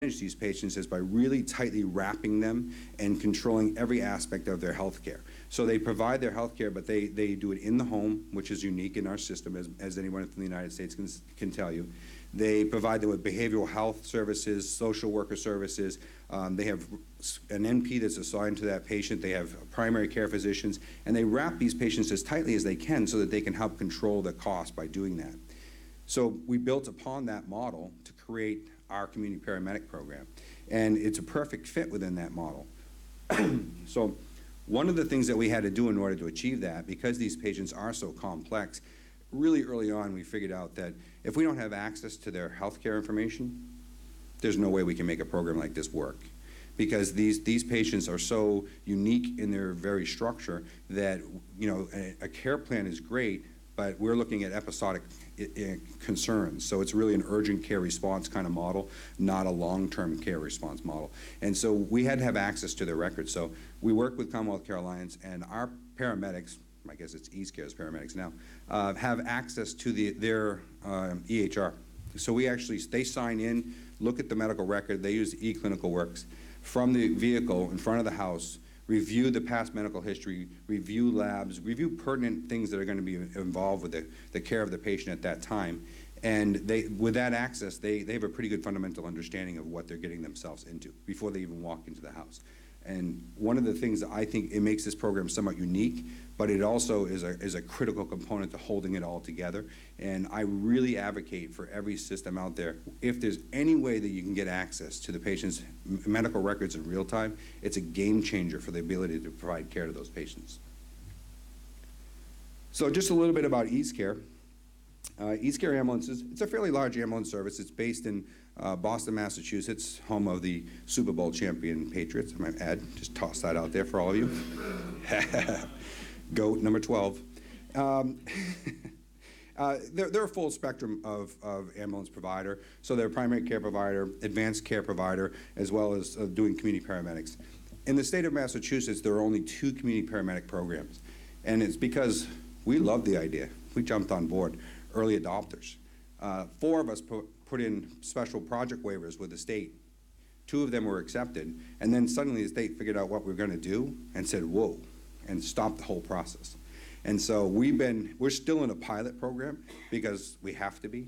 manage these patients is by really tightly wrapping them and controlling every aspect of their health care. So they provide their health care, but they do it in the home, which is unique in our system, as anyone from the United States can tell you. They provide them with behavioral health services, social worker services. They have an NP that's assigned to that patient. They have primary care physicians, and they wrap these patients as tightly as they can so that they can help control the cost by doing that. So we built upon that model to create our community paramedic program, and it's a perfect fit within that model. So one of the things that we had to do in order to achieve that, because these patients are so complex, really early on we figured out that if we don't have access to their healthcare information, there's no way we can make a program like this work. Because these patients are so unique in their very structure that, you know, a care plan is great, but we're looking at episodic concerns. So it's really an urgent care response kind of model, not a long-term care response model. And so we had to have access to their records. So we worked with Commonwealth Care Alliance, and our paramedics, I guess it's EastCare's paramedics now, have access to their EHR. So they sign in, look at the medical record, they use eClinicalWorks from the vehicle in front of the house, review the past medical history, review labs, review pertinent things that are going to be involved with the care of the patient at that time. And with that access, they have a pretty good fundamental understanding of what they're getting themselves into before they even walk into the house. And one of the things that I think it makes this program somewhat unique, but it also is a critical component to holding it all together. And I really advocate for every system out there, if there's any way that you can get access to the patient's medical records in real time, it's a game changer for the ability to provide care to those patients. So just a little bit about EastCare. EastCare ambulances, it's a fairly large ambulance service. It's based in Boston, Massachusetts, home of the Super Bowl champion Patriots, I might add. Just toss that out there for all of you. GOAT, number 12. They're a full spectrum of ambulance provider. So they're a primary care provider, advanced care provider, as well as doing community paramedics. In the state of Massachusetts, there are only 2 community paramedic programs. And it's because we love the idea. We jumped on board, early adopters. 4 of us put in special project waivers with the state. 2 of them were accepted, and then suddenly the state figured out what we were going to do and said, whoa, and stopped the whole process. And so we're still in a pilot program because we have to be.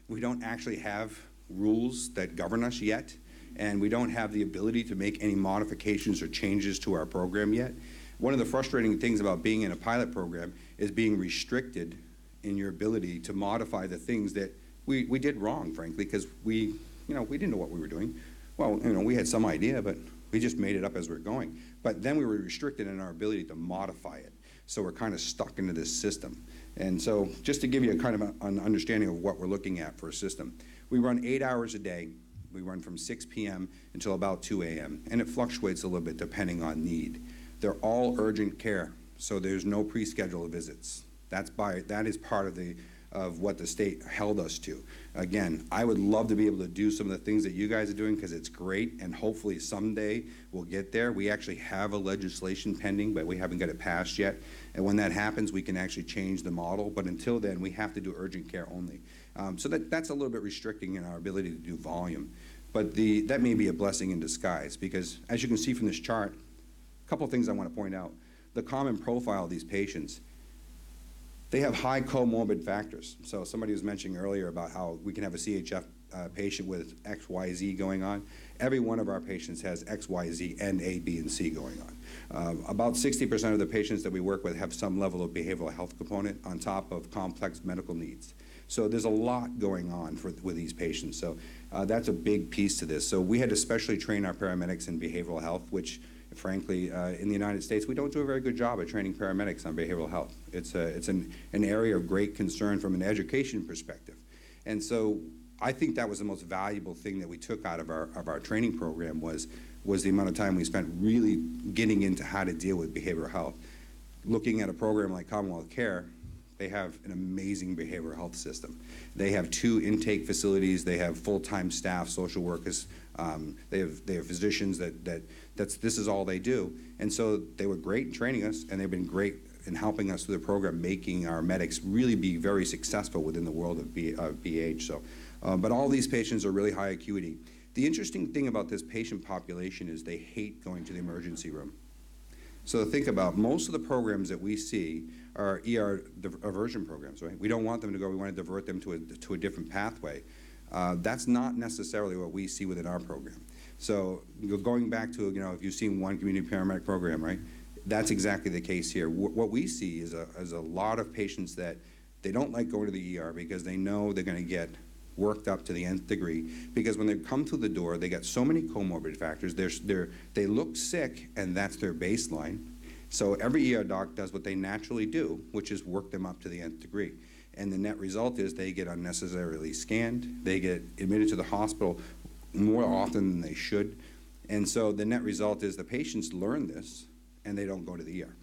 We don't actually have rules that govern us yet, and we don't have the ability to make any modifications or changes to our program yet. One of the frustrating things about being in a pilot program is being restricted in your ability to modify the things that we did wrong, frankly, because we didn't know what we were doing. Well, we had some idea, but we just made it up as we were going. But then we were restricted in our ability to modify it. So we're kind of stuck into this system. And so just to give you a kind of an understanding of what we're looking at for a system, we run 8 hours a day. We run from 6 p.m. until about 2 a.m. And it fluctuates a little bit depending on need. They're all urgent care, so there's no pre-scheduled visits. That is part of what the state held us to. Again, I would love to be able to do some of the things that you guys are doing because it's great, and hopefully someday we'll get there. We actually have a legislation pending, but we haven't got it passed yet. And when that happens, we can actually change the model. But until then, we have to do urgent care only. So that's a little bit restricting in our ability to do volume. But that may be a blessing in disguise because, as you can see from this chart, a couple of things I want to point out. The common profile of these patients, they have high comorbid factors. So somebody was mentioning earlier about how we can have a CHF patient with XYZ going on. Every one of our patients has XYZ and A, B, and C going on. About 60% of the patients that we work with have some level of behavioral health component on top of complex medical needs. So there's a lot going on with these patients. So that's a big piece to this. So we had to specially train our paramedics in behavioral health, which frankly, in the United States, we don't do a very good job at training paramedics on behavioral health. It's an area of great concern from an education perspective. And so I think that was the most valuable thing that we took out of our training program was the amount of time we spent really getting into how to deal with behavioral health. Looking at a program like Commonwealth Care, they have an amazing behavioral health system. They have 2 intake facilities. They have full-time staff, social workers. They have physicians this is all they do. And so they were great in training us, and they've been great in helping us through the program, making our medics really be very successful within the world of BH. So, but all these patients are really high acuity. The interesting thing about this patient population is they hate going to the emergency room. So think about most of the programs that we see are ER diversion programs, right? We don't want them to go, we want to divert them to a different pathway. That's not necessarily what we see within our program. So going back to, if you've seen one community paramedic program, right? That's exactly the case here. What we see is a lot of patients that they don't like going to the ER because they know they're going to get worked up to the nth degree, because when they come through the door, they got so many comorbid factors. They look sick, and that's their baseline. So every ER doc does what they naturally do, which is work them up to the nth degree. And the net result is they get unnecessarily scanned. They get admitted to the hospital more often than they should. And so the net result is the patients learn this, and they don't go to the ER.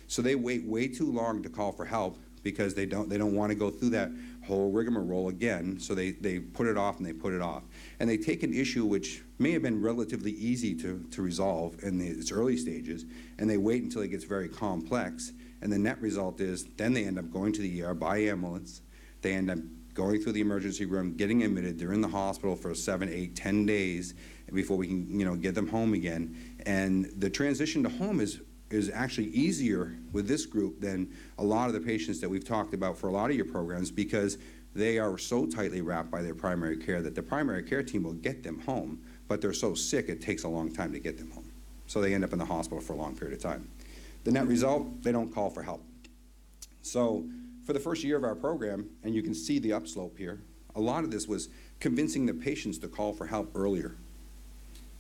So they wait way too long to call for help because they don't want to go through that whole rigmarole again, so they put it off and they put it off. And they take an issue which may have been relatively easy to resolve in its early stages, and they wait until it gets very complex, and the net result is then they end up going to the ER by ambulance. They end up going through the emergency room, getting admitted. They're in the hospital for 7, 8, 10 days before we can get them home again. And the transition to home is actually easier with this group than a lot of the patients that we've talked about for a lot of your programs, because they are so tightly wrapped by their primary care that the primary care team will get them home, but they're so sick it takes a long time to get them home. So they end up in the hospital for a long period of time. The net result, they don't call for help. So for the first year of our program, and you can see the upslope here, a lot of this was convincing the patients to call for help earlier.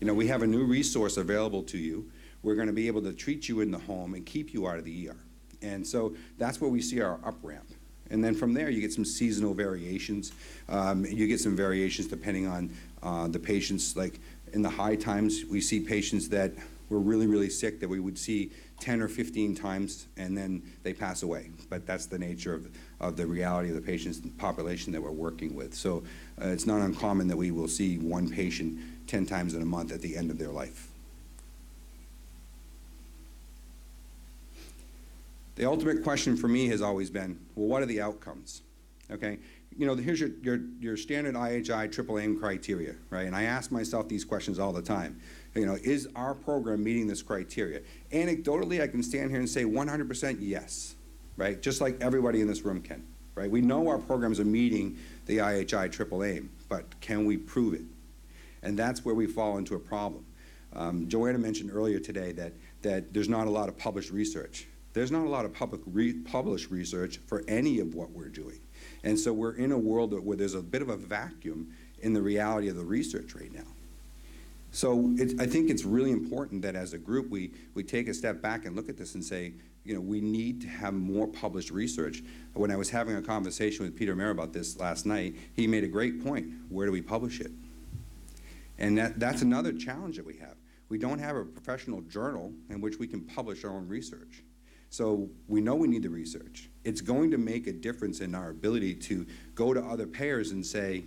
We have a new resource available to you. We're going to be able to treat you in the home and keep you out of the ER. And so that's where we see our up ramp. And then from there, you get some seasonal variations. You get some variations depending on the patients. Like in the high times, we see patients that were really, really sick that we would see 10 or 15 times, and then they pass away. But that's the nature of the reality of the patients population that we're working with. So it's not uncommon that we will see one patient 10 times in a month at the end of their life. The ultimate question for me has always been, well, what are the outcomes? Okay, here's your standard IHI triple aim criteria, right? And I ask myself these questions all the time. Is our program meeting this criteria? Anecdotally, I can stand here and say 100% yes, right? Just like everybody in this room can, right? We know our programs are meeting the IHI triple aim, but can we prove it? And that's where we fall into a problem. Joanna mentioned earlier today that there's not a lot of published research. There's not a lot of published research for any of what we're doing. And so we're in a world where there's a bit of a vacuum in the reality of the research right now. So I think it's really important that as a group we take a step back and look at this and say, we need to have more published research. When I was having a conversation with Peter Mayer about this last night, he made a great point. Where do we publish it? And that's another challenge that we have. We don't have a professional journal in which we can publish our own research. So we know we need the research. It's going to make a difference in our ability to go to other payers and say,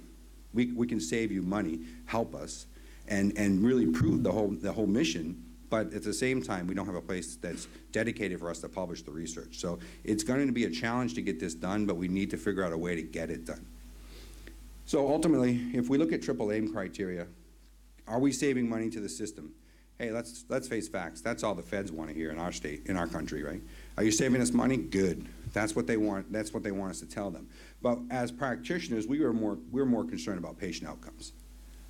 we can save you money, help us, and really prove the whole mission. But at the same time, we don't have a place that's dedicated for us to publish the research. So it's going to be a challenge to get this done, but we need to figure out a way to get it done. So ultimately, if we look at triple aim criteria, are we saving money to the system? Hey, let's face facts. That's all the feds want to hear in our state, in our country, right? Are you saving us money? Good. That's what they want. That's what they want us to tell them. But as practitioners, we're more concerned about patient outcomes.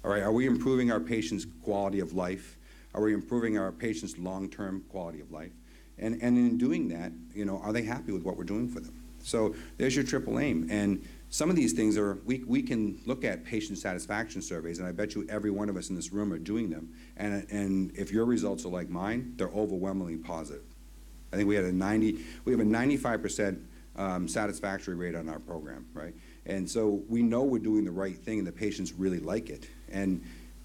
All right. Are we improving our patients' quality of life? Are we improving our patients' long-term quality of life? And in doing that, are they happy with what we're doing for them? So there's your triple aim. And some of these things we can look at patient satisfaction surveys, and I bet you every one of us in this room are doing them. And if your results are like mine, they're overwhelmingly positive. I think we have a 95% satisfactory rate on our program, right? And so we know we're doing the right thing, and the patients really like it. And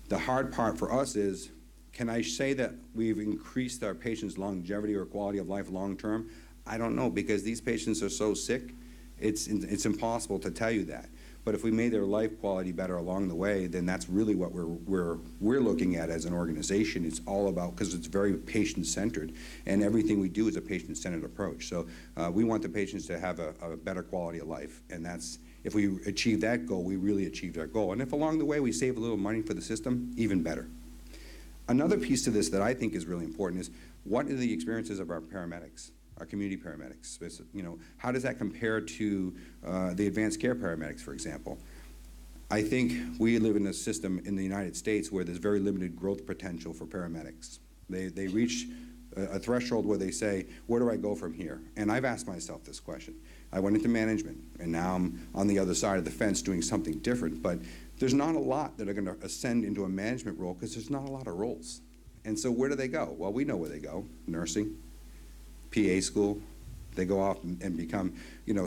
the hard part for us is, can I say that we've increased our patients' longevity or quality of life long term? I don't know, because these patients are so sick. It's impossible to tell you that. But if we made their life quality better along the way, then that's really what we're looking at as an organization. It's all about, because it's very patient-centered, and everything we do is a patient-centered approach. So we want the patients to have a better quality of life, and that's If we achieve that goal, we really achieved our goal. And if along the way we save a little money for the system, even better. Another piece to this that I think is really important is, what are the experiences of our paramedics, our community paramedics? You know, how does that compare to the advanced care paramedics, for example? I think we live in a system in the United States where there's very limited growth potential for paramedics. They reach a threshold where they say, where do I go from here? And I've asked myself this question. I went into management, and now I'm on the other side of the fence doing something different, but there's not a lot that are going to ascend into a management role because there's not a lot of roles. And so where do they go? Well, we know where they go: nursing, PA school. They go off and become, you know,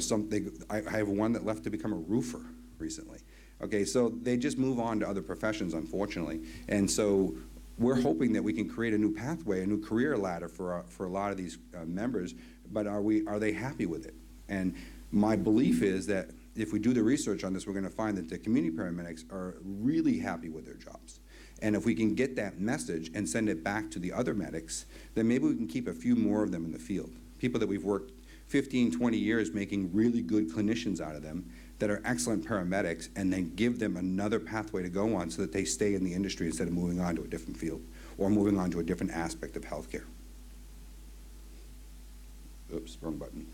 I have one that left to become a roofer recently. Okay, so they just move on to other professions, unfortunately. And so we're hoping that we can create a new pathway, a new career ladder for a lot of these members, but are they happy with it? And my belief is that if we do the research on this, we're going to find that the community paramedics are really happy with their jobs. And if we can get that message and send it back to the other medics, then maybe we can keep a few more of them in the field. People that we've worked 15, 20 years making really good clinicians out of them that are excellent paramedics, and then give them another pathway to go on so that they stay in the industry instead of moving on to a different field or moving on to a different aspect of healthcare. Oops, wrong button.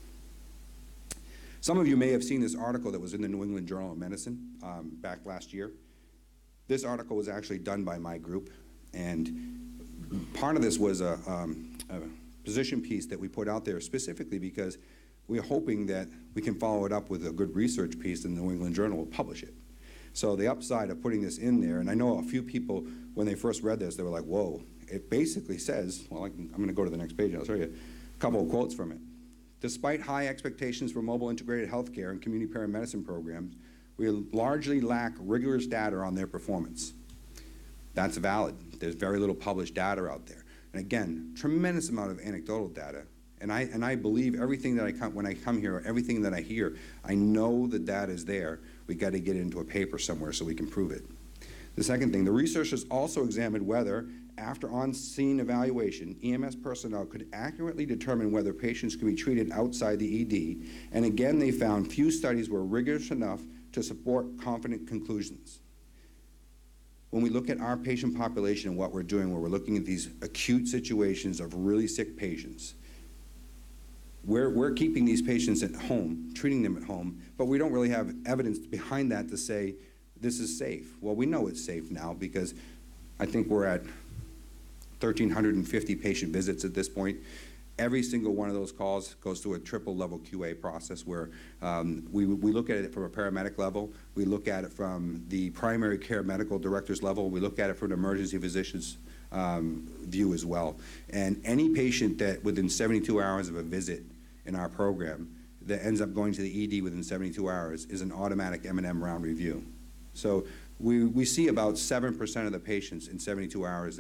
Some of you may have seen this article that was in the New England Journal of Medicine back last year. This article was actually done by my group, and part of this was a position piece that we put out there specifically because we're hoping that we can follow it up with a good research piece and the New England Journal will publish it. So the upside of putting this in there, and I know a few people, when they first read this, they were like, whoa. It basically says, well, I'm going to go to the next page and I'll show you a couple of quotes from it. Despite high expectations for mobile integrated healthcare and community paramedicine programs, we largely lack rigorous data on their performance. That's valid. There's very little published data out there. And again, tremendous amount of anecdotal data. And I believe everything that when I come here, everything that I hear, I know the data is there. We got to get it into a paper somewhere so we can prove it. The second thing, the researchers also examined whether, after on-scene evaluation, EMS personnel could accurately determine whether patients could be treated outside the ED. And again, they found few studies were rigorous enough to support confident conclusions. When we look at our patient population and what we're doing, where we're looking at these acute situations of really sick patients, we're keeping these patients at home, treating them at home, but we don't really have evidence behind that to say this is safe. Well, we know it's safe now because I think we're at 1,350 patient visits at this point. Every single one of those calls goes through a triple level QA process where we look at it from a paramedic level, we look at it from the primary care medical director's level, we look at it from an emergency physician's view as well. And any patient that within 72 hours of a visit in our program that ends up going to the ED within 72 hours is an automatic M&M round review. So we see about 7% of the patients in 72 hours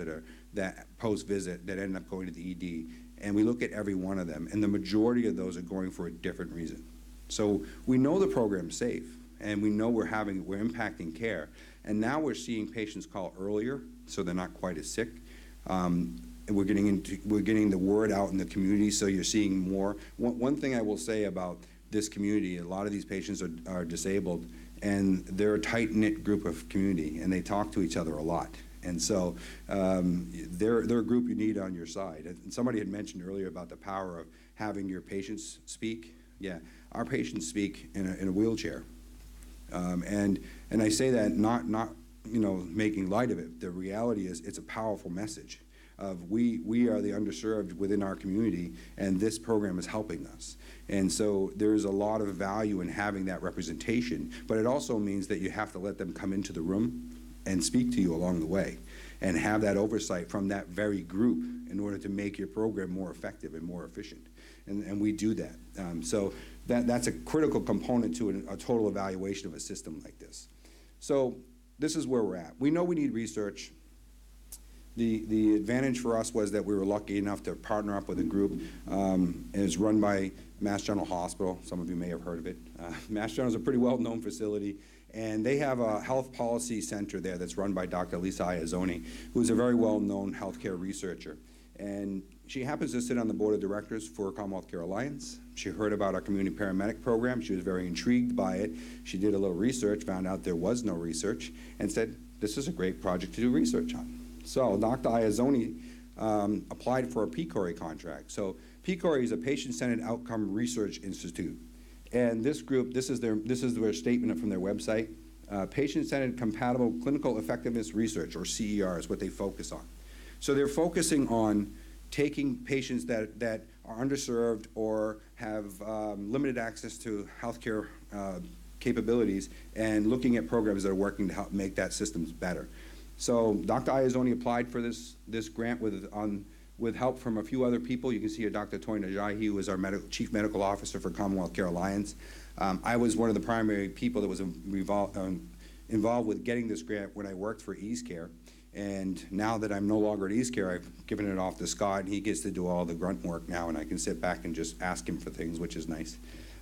that post-visit that end up going to the ED, and we look at every one of them, and the majority of those are going for a different reason. So we know the program's safe, and we know we're impacting care, and now we're seeing patients call earlier, so they're not quite as sick. And we're getting the word out in the community, so you're seeing more. One thing I will say about this community, a lot of these patients are disabled, and they're a tight-knit group of community, and they talk to each other a lot. And so they're a group you need on your side. And somebody had mentioned earlier about the power of having your patients speak. Yeah, our patients speak in a wheelchair. And I say that not making light of it. The reality is it's a powerful message of we are the underserved within our community, and this program is helping us. And so there's a lot of value in having that representation, but it also means that you have to let them come into the room and speak to you along the way and have that oversight from that very group in order to make your program more effective and more efficient. And we do that. So that's a critical component to a total evaluation of a system like this. So this is where we're at. We know we need research. The advantage for us was that we were lucky enough to partner up with a group. It's run by Mass General Hospital. Some of you may have heard of it. Mass General is a pretty well-known facility, and they have a health policy center there that's run by Dr. Lisa Iazzoni, who's a very well-known healthcare researcher. And She happens to sit on the board of directors for Commonwealth Care Alliance. She heard about our community paramedic program. She was very intrigued by it. She did a little research, found out there was no research, and said, this is a great project to do research on. So Dr. Iazzoni applied for a PCORI contract. So PCORI is a Patient-Centered Outcome Research Institute. And this group, this is their statement from their website. Patient-Centered Compatible Clinical Effectiveness Research, or CER, is what they focus on. So they're focusing on taking patients that are underserved or have limited access to healthcare capabilities and looking at programs that are working to help make that system better. So Dr. Iazzoni applied for this grant with help from a few other people. You can see here Dr. Toy Najahi, who is our Chief Medical Officer for Commonwealth Care Alliance. I was one of the primary people that was involved with getting this grant when I worked for EastCare. And now that I'm no longer at EastCare, I've given it off to Scott, and he gets to do all the grunt work now, and I can sit back and just ask him for things, which is nice.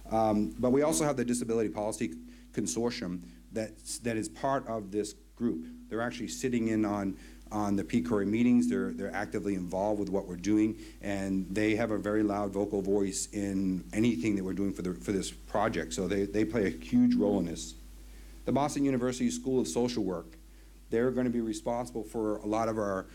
But we also have the Disability Policy Consortium that is part of this group. They're actually sitting in on the PCORI meetings. They're actively involved with what we're doing, and they have a very loud vocal voice in anything that we're doing for this project. So they play a huge role in this. The Boston University School of Social Work, they're going to be responsible for a lot of our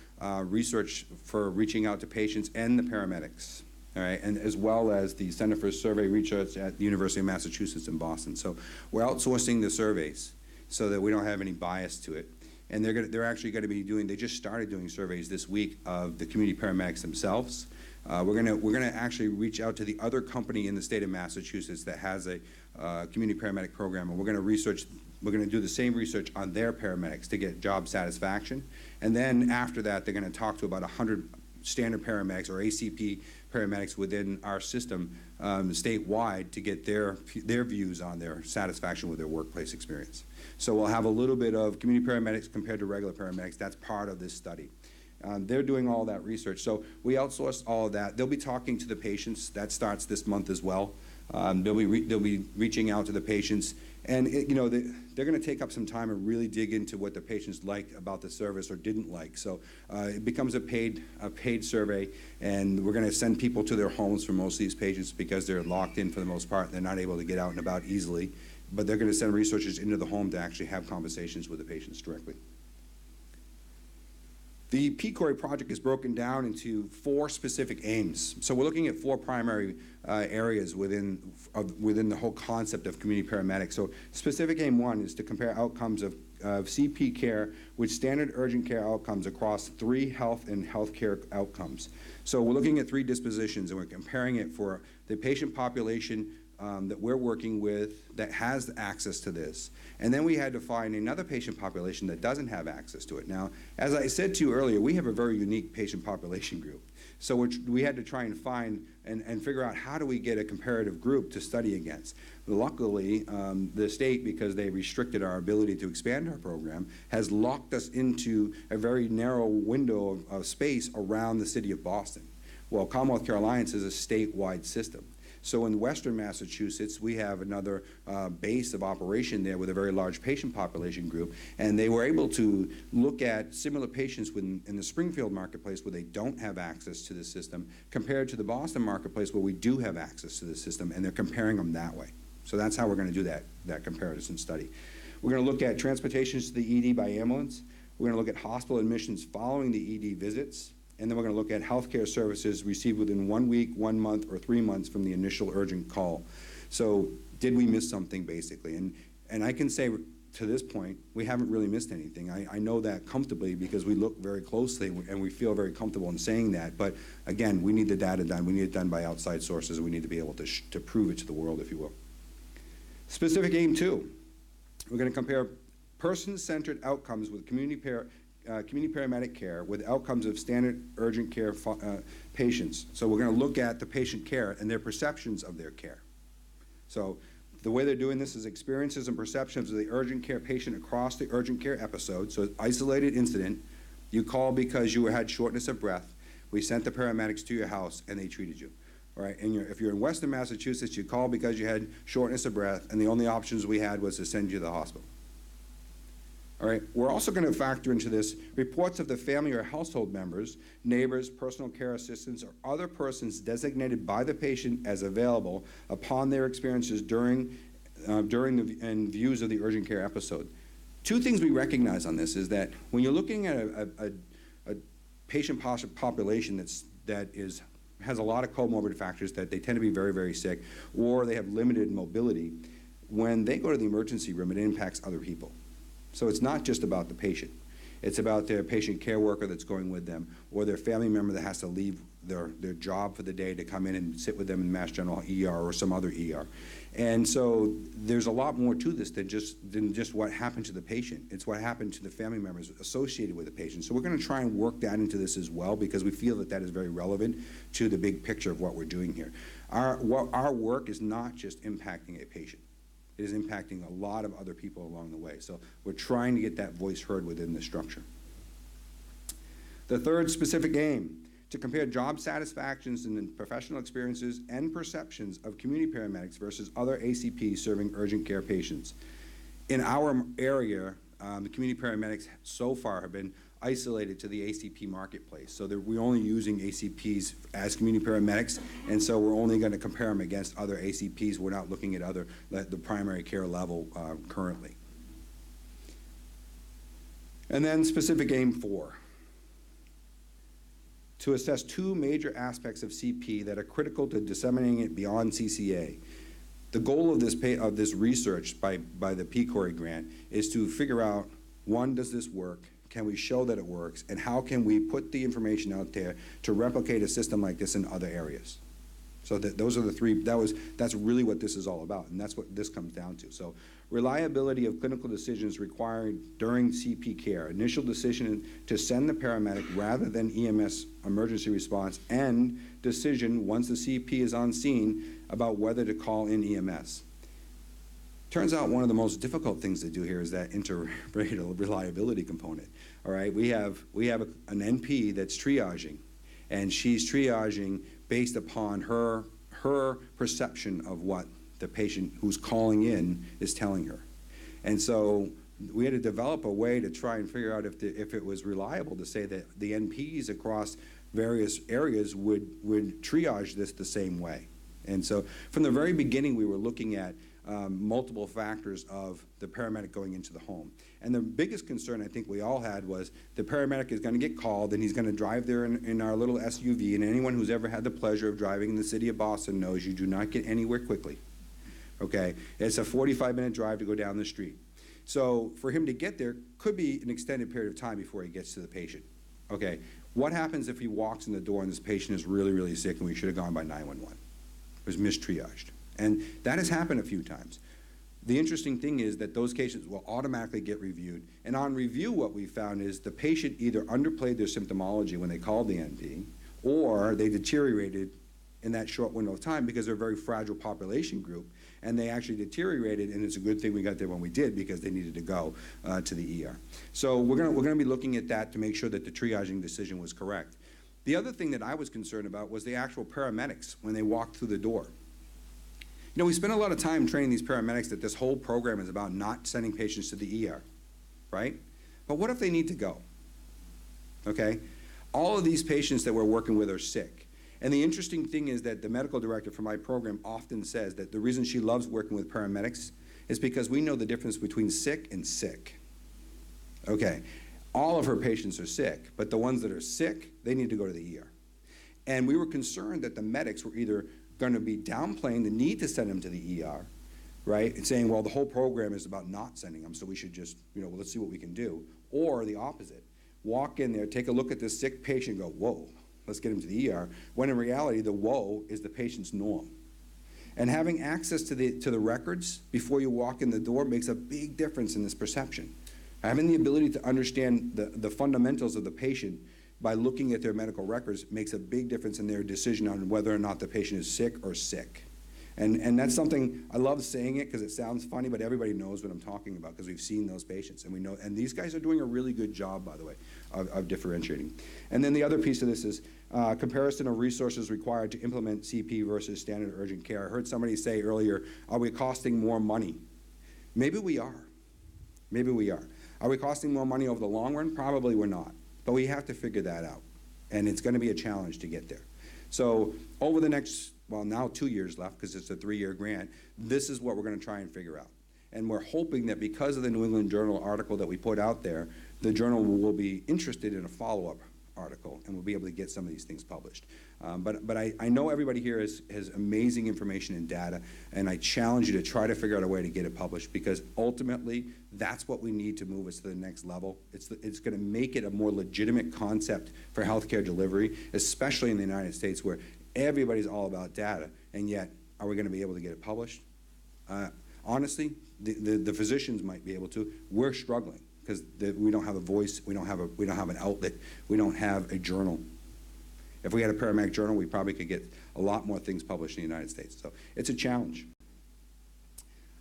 research for reaching out to patients and the paramedics, all right, and as well as the Center for Survey Research at the University of Massachusetts in Boston. So we're outsourcing the surveys so that we don't have any bias to it. And they're actually going to be doing, they just started doing surveys this week of the community paramedics themselves. We're gonna actually reach out to the other company in the state of Massachusetts that has a community paramedic program, and we're gonna do the same research on their paramedics to get job satisfaction. And then after that, they're gonna talk to about 100 standard paramedics or ACP paramedics within our system statewide to get their views on their satisfaction with their workplace experience. So we'll have a little bit of community paramedics compared to regular paramedics. That's part of this study. They're doing all that research. So we outsourced all of that. They'll be talking to the patients. That starts this month as well. They'll be reaching out to the patients. And they're going to take up some time and really dig into what the patients liked about the service or didn't like. So it becomes a paid survey, and we're going to send people to their homes for most of these patients because they're locked in for the most part. They're not able to get out and about easily. But they're going to send researchers into the home to actually have conversations with the patients directly. The PCORI project is broken down into 4 specific aims. So we're looking at 4 primary areas within the whole concept of community paramedics. So specific aim 1 is to compare outcomes of CP care with standard urgent care outcomes across 3 health and healthcare outcomes. So we're looking at 3 dispositions, and we're comparing it for the patient population that we're working with that has access to this. And then we had to find another patient population that doesn't have access to it. Now, as I said to you earlier, we have a very unique patient population group. So we had to try and find and figure out how do we get a comparative group to study against. Luckily, the state, because they restricted our ability to expand our program, has locked us into a very narrow window of space around the city of Boston. Well, Commonwealth Care Alliance is a statewide system. So in Western Massachusetts, we have another base of operation there with a very large patient population group, and they were able to look at similar patients in the Springfield marketplace where they don't have access to the system compared to the Boston marketplace where we do have access to the system, and they're comparing them that way. So that's how we're going to do that comparison study. We're going to look at transportations to the ED by ambulance. We're going to look at hospital admissions following the ED visits. And then we're going to look at healthcare services received within 1 week, 1 month, or 3 months from the initial urgent call. So did we miss something, basically? And I can say to this point, we haven't really missed anything. I know that comfortably because we look very closely and we feel very comfortable in saying that. But again, we need the data done. We need it done by outside sources. And we need to be able to prove it to the world, if you will. Specific aim 2, we're going to compare person-centered outcomes with community paramedic care with outcomes of standard urgent care patients. So we're going to look at the patient care and their perceptions of their care. So the way they're doing this is experiences and perceptions of the urgent care patient across the urgent care episode. So isolated incident, you called because you had shortness of breath. We sent the paramedics to your house and they treated you. All right, and if you're in Western Massachusetts, you called because you had shortness of breath and the only options we had was to send you to the hospital. All right, we're also going to factor into this reports of the family or household members, neighbors, personal care assistants, or other persons designated by the patient as available upon their experiences during and views of the urgent care episode. Two things we recognize on this is that when you're looking at a patient population that has a lot of comorbid factors, that they tend to be very, very sick, or they have limited mobility, when they go to the emergency room, it impacts other people. So it's not just about the patient. It's about their patient care worker that's going with them, or their family member that has to leave their job for the day to come in and sit with them in Mass General ER or some other ER. And so there's a lot more to this than just what happened to the patient. It's what happened to the family members associated with the patient. So we're going to try and work that into this as well, because we feel that that is very relevant to the big picture of what we're doing here. Our work is not just impacting a patient. It is impacting a lot of other people along the way. So we're trying to get that voice heard within the structure. The third specific aim, to compare job satisfactions and professional experiences and perceptions of community paramedics versus other ACPs serving urgent care patients. In our area, the community paramedics so far have been isolated to the ACP marketplace. So we're only using ACPs as community paramedics, and so we're only going to compare them against other ACPs. We're not looking at the primary care level currently. And then specific aim 4, to assess two major aspects of CP that are critical to disseminating it beyond CCA. The goal of this research by the PCORI grant is to figure out, one, does this work? Can we show that it works? And how can we put the information out there to replicate a system like this in other areas? So those are the three, that's really what this is all about, and that's what this comes down to. So reliability of clinical decisions required during CP care, initial decision to send the paramedic rather than EMS emergency response, and decision once the CP is on scene about whether to call in EMS. Turns out one of the most difficult things to do here is that interreliability component. All right, we have an NP that's triaging, and she's triaging based upon her perception of what the patient who's calling in is telling her. And so we had to develop a way to try and figure out if it was reliable to say that the NPs across various areas would triage this the same way. And so from the very beginning, we were looking at multiple factors of the paramedic going into the home. And the biggest concern I think we all had was the paramedic is going to get called, and he's going to drive there in our little SUV, and anyone who's ever had the pleasure of driving in the city of Boston knows you do not get anywhere quickly. Okay? It's a 45-minute drive to go down the street. So for him to get there could be an extended period of time before he gets to the patient. Okay, what happens if he walks in the door and this patient is really, really sick and we should have gone by 911? It was mistriaged. And that has happened a few times. The interesting thing is that those cases will automatically get reviewed. And on review, what we found is the patient either underplayed their symptomology when they called the NP, or they deteriorated in that short window of time because they're a very fragile population group, and they actually deteriorated, and it's a good thing we got there when we did, because they needed to go to the ER. So we're gonna be looking at that to make sure that the triaging decision was correct. The other thing that I was concerned about was the actual paramedics when they walked through the door. You know, we spend a lot of time training these paramedics that this whole program is about not sending patients to the ER, right? But what if they need to go? Okay? All of these patients that we're working with are sick. And the interesting thing is that the medical director for my program often says that the reason she loves working with paramedics is because we know the difference between sick and sick. Okay, all of her patients are sick, but the ones that are sick, they need to go to the ER. And we were concerned that the medics were either going to be downplaying the need to send them to the ER, right, and saying, well, the whole program is about not sending them, so we should just, well, let's see what we can do. Or the opposite, walk in there, take a look at this sick patient, go, whoa, let's get him to the ER, when in reality, the whoa is the patient's norm. And having access to the records before you walk in the door makes a big difference in this perception. Having the ability to understand the fundamentals of the patient by looking at their medical records makes a big difference in their decision on whether or not the patient is sick or sick. And that's something, I love saying it because it sounds funny, but everybody knows what I'm talking about because we've seen those patients, and we know, and these guys are doing a really good job, by the way, of differentiating. And then the other piece of this is comparison of resources required to implement CP versus standard urgent care. I heard somebody say earlier, are we costing more money? Maybe we are. Maybe we are. Are we costing more money over the long run? Probably we're not, but we have to figure that out, and it's going to be a challenge to get there. So over the next, well, now 2 years left because it's a 3-year grant, this is what we're going to try and figure out. And we're hoping that because of the New England Journal article that we put out there, the journal will be interested in a follow-up article, and we'll be able to get some of these things published. But I know everybody here has amazing information and data, and I challenge you to try to figure out a way to get it published, because ultimately, that's what we need to move us to the next level. It's going to make it a more legitimate concept for healthcare delivery, especially in the United States, where everybody's all about data, and yet, are we going to be able to get it published? Honestly, the physicians might be able to. We're struggling because we don't have a voice, we don't have an outlet, we don't have a journal. If we had a paramedic journal, we probably could get a lot more things published in the United States. So it's a challenge.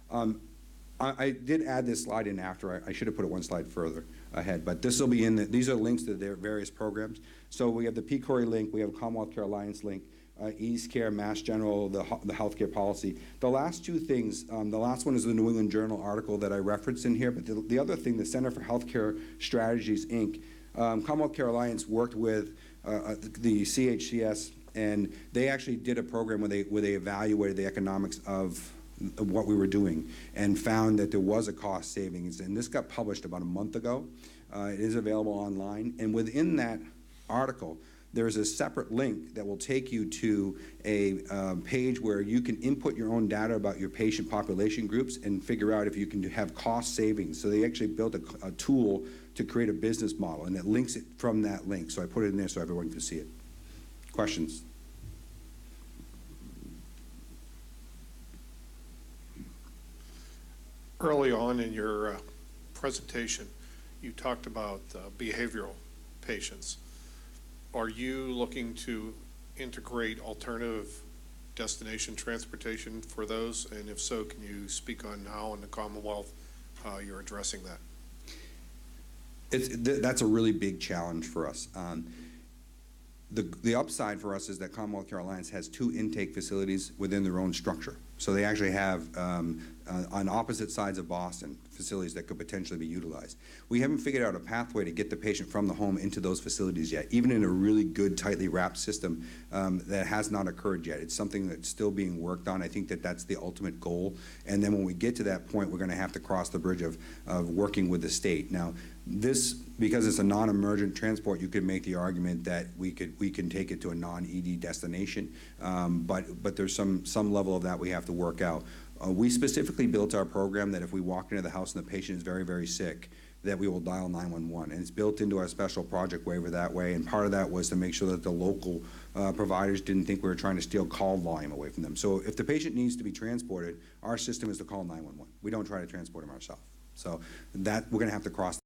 I did add this slide in after. I should have put it one slide further ahead, but this will be in these are links to their various programs. So we have the PCORI link, we have a Commonwealth Care Alliance link, EastCare, Mass General, the healthcare policy. The last two things, the last one is the New England Journal article that I referenced in here, but the other thing, the Center for Healthcare Strategies, Inc., Commonwealth Care Alliance worked with the CHCS, and they actually did a program where they evaluated the economics of what we were doing and found that there was a cost savings, and this got published about a month ago. It is available online, and within that article, there's a separate link that will take you to a page where you can input your own data about your patient population groups and figure out if you can have cost savings. So they actually built a tool to create a business model, and it links it from that link. So I put it in there so everyone can see it. Questions? Early on in your presentation, you talked about behavioral patients. Are you looking to integrate alternative destination transportation for those? And if so, can you speak on how in the Commonwealth you're addressing that? That's a really big challenge for us. The upside for us is that Commonwealth Care Alliance has 2 intake facilities within their own structure. So they actually have, on opposite sides of Boston, facilities that could potentially be utilized. We haven't figured out a pathway to get the patient from the home into those facilities yet, even in a really good, tightly wrapped system. That has not occurred yet. It's something that's still being worked on. I think that that's the ultimate goal. And then when we get to that point, we're going to have to cross the bridge of working with the state. Now, this, because it's a non-emergent transport, you could make the argument that we can take it to a non-ED destination, but there's some level of that we have to work out. We specifically built our program that if we walk into the house and the patient is very, very sick, that we will dial 911. And it's built into our special project waiver that way, and part of that was to make sure that the local providers didn't think we were trying to steal call volume away from them. So if the patient needs to be transported, our system is to call 911. We don't try to transport them ourselves. So that we're going to have to cross